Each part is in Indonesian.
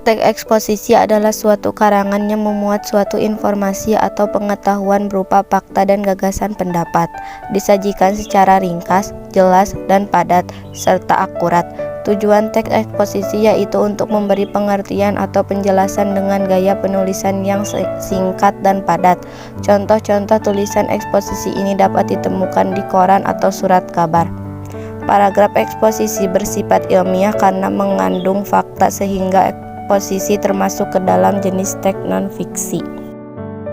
Teks eksposisi adalah suatu karangan yang memuat suatu informasi atau pengetahuan berupa fakta dan gagasan pendapat, disajikan secara ringkas, jelas, dan padat, serta akurat. Tujuan teks eksposisi yaitu untuk memberi pengertian atau penjelasan dengan gaya penulisan yang singkat dan padat. Contoh-contoh tulisan eksposisi ini dapat ditemukan di koran atau surat kabar. Paragraf eksposisi bersifat ilmiah karena mengandung fakta sehingga eksposisi termasuk ke dalam jenis teks non-fiksi.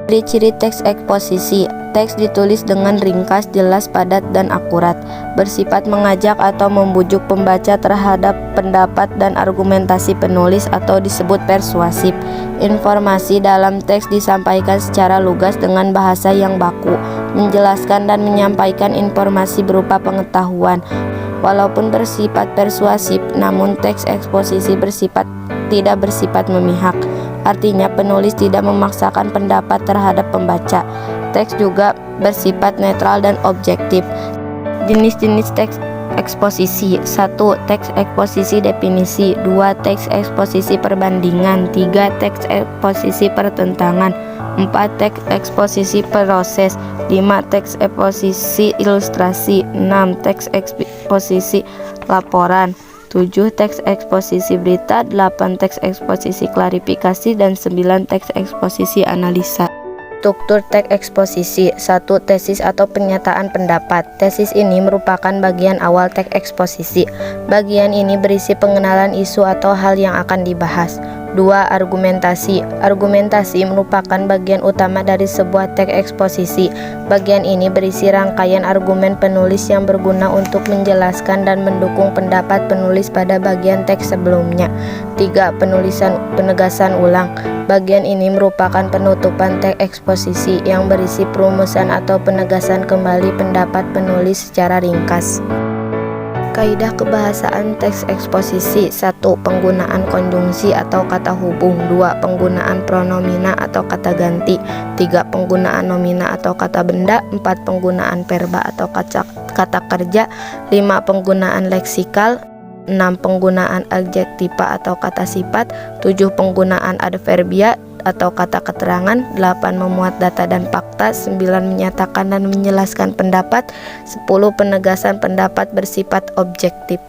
Ciri-ciri teks eksposisi: teks ditulis dengan ringkas, jelas, padat, dan akurat, bersifat mengajak atau membujuk pembaca terhadap pendapat dan argumentasi penulis atau disebut persuasif. Informasi dalam teks disampaikan secara lugas dengan bahasa yang baku, menjelaskan dan menyampaikan informasi berupa pengetahuan. Walaupun bersifat persuasif, namun teks eksposisi tidak bersifat memihak. Artinya penulis tidak memaksakan pendapat terhadap pembaca. Teks juga bersifat netral dan objektif. Jenis-jenis teks eksposisi: 1. Teks eksposisi definisi. 2. Teks eksposisi perbandingan. 3. Teks eksposisi pertentangan. 4. Teks eksposisi proses. 5. Teks eksposisi ilustrasi. 6. Teks eksposisi laporan. 7. Teks eksposisi berita. 8. Teks eksposisi klarifikasi. Dan 9. Teks eksposisi analisa. Struktur teks eksposisi. 1. Tesis atau pernyataan pendapat. Tesis ini merupakan bagian awal teks eksposisi. Bagian ini berisi pengenalan isu atau hal yang akan dibahas. 2. Argumentasi. Argumentasi merupakan bagian utama dari sebuah teks eksposisi. Bagian ini berisi rangkaian argumen penulis yang berguna untuk menjelaskan dan mendukung pendapat penulis pada bagian teks sebelumnya. 3. Penegasan ulang. Bagian ini merupakan penutupan teks eksposisi yang berisi perumusan atau penegasan kembali pendapat penulis secara ringkas. Kaidah kebahasaan teks eksposisi. 1. Penggunaan konjungsi atau kata hubung. 2. Penggunaan pronomina atau kata ganti. 3. Penggunaan nomina atau kata benda. 4. Penggunaan verba atau kata kerja. 5. Penggunaan leksikal. 6. Penggunaan adjektiva atau kata sifat. 7. Penggunaan adverbia atau kata keterangan. 8. Memuat data dan fakta. 9. Menyatakan dan menjelaskan pendapat. 10. Penegasan pendapat bersifat objektif.